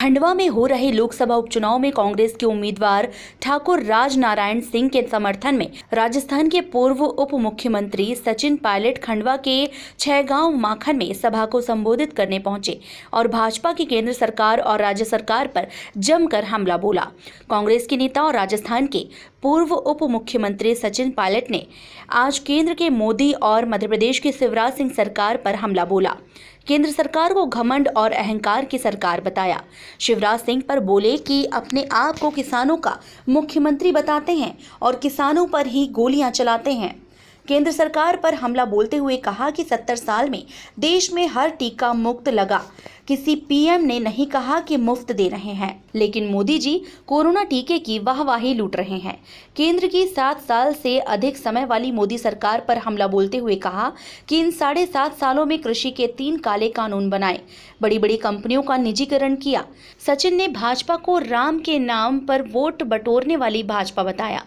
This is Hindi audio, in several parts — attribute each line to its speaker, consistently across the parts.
Speaker 1: खंडवा में हो रहे लोकसभा उपचुनाव में कांग्रेस के उम्मीदवार ठाकुर राजनारायण सिंह के समर्थन में राजस्थान के पूर्व उप मुख्यमंत्री सचिन पायलट खंडवा के छैगांव माखन में सभा को संबोधित करने पहुंचे और भाजपा की केंद्र सरकार और राज्य सरकार पर जमकर हमला बोला। कांग्रेस के नेता और राजस्थान के पूर्व उप मुख्यमंत्री सचिन पायलट ने आज केंद्र के मोदी और मध्य प्रदेश की शिवराज सिंह सरकार पर हमला बोला। केंद्र सरकार को घमंड और अहंकार की सरकार बताया। शिवराज सिंह पर बोले कि अपने आप को किसानों का मुख्यमंत्री बताते हैं और किसानों पर ही गोलियां चलाते हैं। केंद्र सरकार पर हमला बोलते हुए कहा कि 70 साल में देश में हर टीका मुफ्त लगा। किसी पीएम ने नहीं कहा कि मुफ्त दे रहे हैं, लेकिन मोदी जी कोरोना टीके की वाहवाही लूट रहे हैं। केंद्र की 7 साल से अधिक समय वाली मोदी सरकार पर हमला बोलते हुए कहा कि इन 7.5 सालों में कृषि के 3 काले कानून बनाए, बड़ी बड़ी कंपनियों का निजीकरण किया। सचिन ने भाजपा को राम के नाम पर वोट बटोरने वाली भाजपा बताया।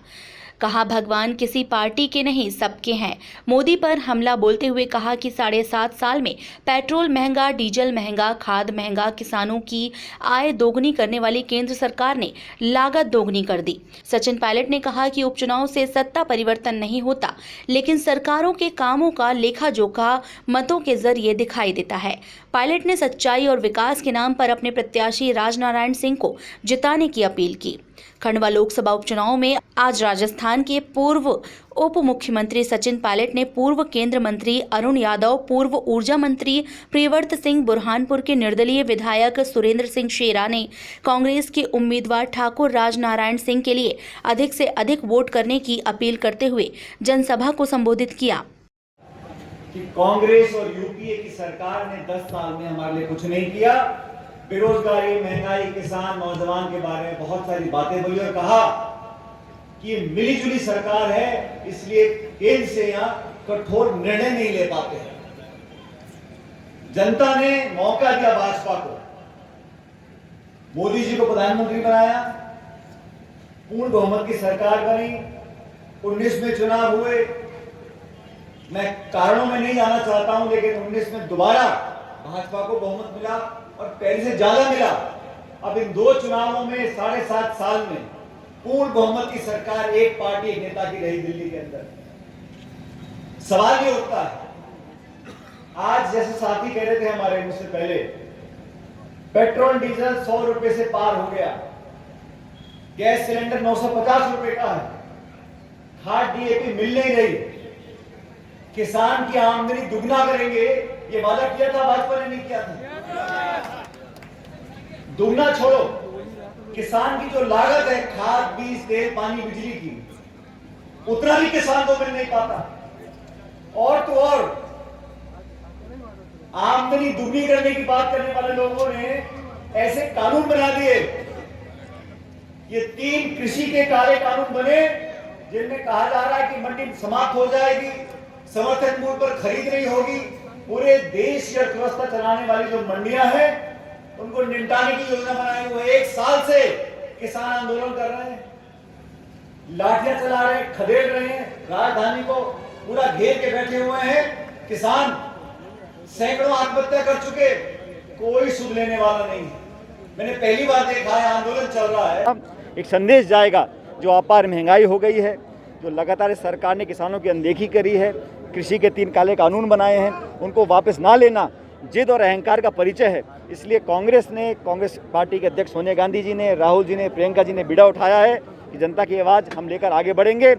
Speaker 1: कहा भगवान किसी पार्टी के नहीं सबके हैं। मोदी पर हमला बोलते हुए कहा कि 7.5 साल में पेट्रोल महंगा, डीजल महंगा, खाद महंगा, किसानों की आय दोगुनी करने वाली केंद्र सरकार ने लागत दोगुनी कर दी। सचिन पायलट ने कहा कि उपचुनाव से सत्ता परिवर्तन नहीं होता, लेकिन सरकारों के कामों का लेखा जोखा मतों के जरिए दिखाई देता है। पायलट ने सच्चाई और विकास के नाम पर अपने प्रत्याशी राजनारायण सिंह को जिताने की अपील की। खंडवा लोकसभा उपचुनाव में आज राजस्थान के पूर्व उप मुख्यमंत्री सचिन पायलट ने पूर्व केंद्र मंत्री अरुण यादव, पूर्व ऊर्जा मंत्री प्रियव्रत सिंह, बुरहानपुर के निर्दलीय विधायक सुरेंद्र सिंह शेरा ने कांग्रेस के उम्मीदवार ठाकुर राजनारायण सिंह के लिए अधिक से अधिक वोट करने की अपील करते हुए जनसभा को संबोधित किया।
Speaker 2: कि कांग्रेस और यूपीए की सरकार ने 10 साल में हमारे लिए कुछ नहीं किया। बेरोजगारी, महंगाई, किसान, नौजवान के बारे में बहुत सारी बातें बोली और कहा कि मिलीजुली सरकार है, इसलिए केंद्र से यहाँ कठोर निर्णय नहीं ले पाते हैं। जनता ने मौका दिया भाजपा को, मोदी जी को प्रधानमंत्री बनाया, पूर्ण बहुमत की सरकार बनी, 19 में चुनाव हुए। मैं कारणों में नहीं जाना चाहता हूं, लेकिन 19 में दोबारा भाजपा को बहुमत मिला और पहले से ज्यादा मिला। अब इन 2 चुनावों में 7.5 साल में पूर्ण बहुमत की सरकार एक पार्टी, एक नेता की रही दिल्ली के अंदर। सवाल ये उठता है, आज जैसे साथी कह रहे थे हमारे मुझसे पहले, पेट्रोल डीजल 100 रुपए से पार हो गया, गैस सिलेंडर 950 रुपए का है, खाद डीएपी मिल नहीं रही, किसान की आमदनी दुगना करेंगे, ये वादा किया था भाजपा ने, नहीं किया था। दुगना छोड़ो, किसान की जो लागत है खाद, बीज, तेल, पानी, बिजली की, उतना भी किसान को मिल नहीं पाता। और तो और आमदनी दुगनी करने की बात करने वाले लोगों ने ऐसे कानून बना दिए, ये 3 कृषि के काले कानून बने, जिनमें कहा जा रहा है कि मंडी समाप्त हो जाएगी, समर्थन मूल्य पर खरीद नहीं होगी। पूरे देश की अर्थव्यवस्था चलाने वाली जो मंडियां हैं, उनको निपटाने की योजना बनाई हुई है। 1 साल से किसान आंदोलन कर रहे हैं, लाठियां चला रहे हैं, खदेड़ रहे हैं, राजधानी को पूरा घेर के बैठे हुए हैं। किसान सैकड़ों आत्महत्या कर चुके, कोई सुध लेने वाला नहीं है। मैंने पहली बार देखा है, आंदोलन चल रहा है।
Speaker 3: एक संदेश जाएगा, जो अपार महंगाई हो गई है, जो लगातार सरकार ने किसानों की अनदेखी करी है, कृषि के 3 काले कानून बनाए हैं, उनको वापस ना लेना जिद और अहंकार का परिचय है। इसलिए कांग्रेस पार्टी के अध्यक्ष सोनिया गांधी जी ने, राहुल जी ने, प्रियंका जी ने बीड़ा उठाया है कि जनता की आवाज़ हम लेकर आगे बढ़ेंगे।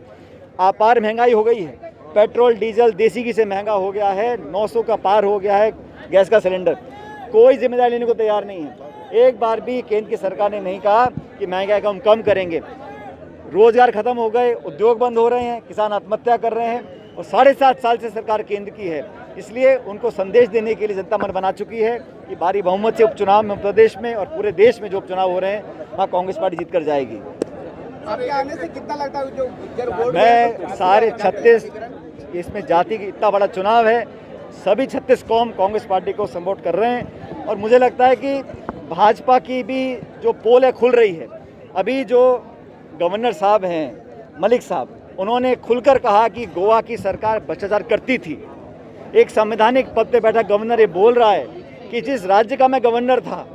Speaker 3: अपार महंगाई हो गई है, पेट्रोल डीजल देसी घी से महंगा हो गया है, 900 का पार हो गया है गैस का सिलेंडर। कोई जिम्मेदारी लेने को तैयार नहीं है। एक बार भी केंद्र की सरकार ने नहीं कहा कि महंगाई को हम कम करेंगे। रोजगार खत्म हो गए, उद्योग बंद हो रहे हैं, किसान आत्महत्या कर रहे हैं, और 7.5 साल से सरकार केंद्र की है। इसलिए उनको संदेश देने के लिए जनता मन बना चुकी है कि भारी बहुमत से उपचुनाव में प्रदेश में और पूरे देश में जो उपचुनाव हो रहे हैं, वहाँ कांग्रेस पार्टी जीत कर जाएगी।
Speaker 4: आपके आने से कितना लगता है जो
Speaker 3: मैं सारे 36, इसमें जाति की इतना बड़ा चुनाव है, सभी 36 कौम कांग्रेस पार्टी को सपोर्ट कर रहे हैं। और मुझे लगता है कि भाजपा की भी जो पोल है खुल रही है। अभी जो गवर्नर साहब हैं, मलिक साहब, उन्होंने खुलकर कहा कि गोवा की सरकार भ्रष्टाचार करती थी। एक संवैधानिक पद पे बैठा गवर्नर ये बोल रहा है कि जिस राज्य का मैं गवर्नर था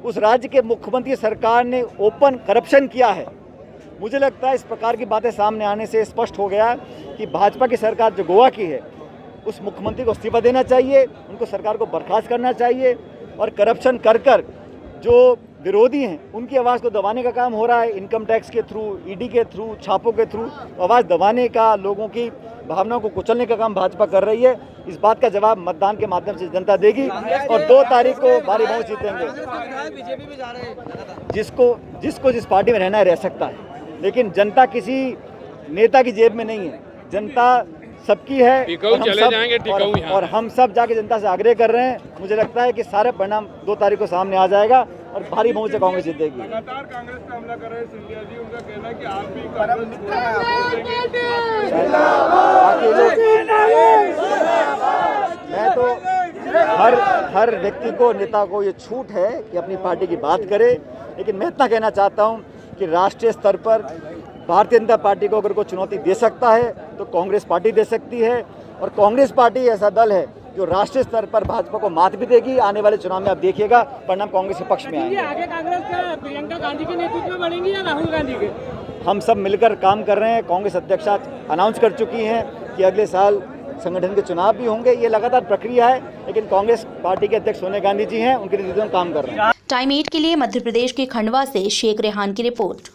Speaker 3: उस राज्य के मुख्यमंत्री सरकार ने ओपन करप्शन किया है। मुझे लगता है इस प्रकार की बातें सामने आने से स्पष्ट हो गया कि भाजपा की सरकार जो गोवा की है, उस मुख्यमंत्री को इस्तीफा देना चाहिए, उनको सरकार को बर्खास्त करना चाहिए और करप्शन कर जो विरोधी हैं उनकी आवाज़ को दबाने का काम हो रहा है। इनकम टैक्स के थ्रू, ईडी के थ्रू, छापों के थ्रू आवाज़ दबाने का, लोगों की भावनाओं को कुचलने का काम भाजपा कर रही है। इस बात का जवाब मतदान के माध्यम से जनता देगी और 2 तारीख को भारी बहुमत जीतेंगे। जिसको जिस पार्टी में रहना है रह सकता है, लेकिन जनता किसी नेता की जेब में नहीं है, जनता सबकी है और हम सब जाके जनता से आग्रह कर रहे हैं। मुझे लगता है कि सारे परिणाम 2 तारीख को सामने आ जाएगा और भारी बहुमत से कांग्रेस जीतेगी।
Speaker 5: लगातार कांग्रेस पे हमला कर रहे हैं सिंधिया जी, उनका कहना है कि आप भी
Speaker 3: मैं तो हर व्यक्ति को, नेता को ये छूट है कि अपनी पार्टी की बात करे, लेकिन मैं इतना कहना चाहता हूँ कि राष्ट्रीय स्तर पर भारतीय जनता पार्टी को अगर कोई चुनौती दे सकता है तो कांग्रेस पार्टी दे सकती है और कांग्रेस पार्टी ऐसा दल है जो राष्ट्रीय स्तर पर भाजपा को मात भी देगी। आने वाले चुनाव में आप देखिएगा परिणाम कांग्रेस के पक्ष में आएंगे।
Speaker 6: आगे कांग्रेस का प्रियंका गांधी के नेतृत्व में बढ़ेंगी या राहुल गांधी के?
Speaker 3: हम सब मिलकर काम कर रहे हैं। कांग्रेस अध्यक्ष अनाउंस कर चुकी हैं कि अगले साल संगठन के चुनाव भी होंगे। ये लगातार प्रक्रिया है, लेकिन कांग्रेस पार्टी के अध्यक्ष सोनिया गांधी जी हैं, उनके नेतृत्व में काम कर रहे हैं।
Speaker 1: टाइम 8 के लिए मध्य प्रदेश के खंडवा से शेख रेहान की रिपोर्ट।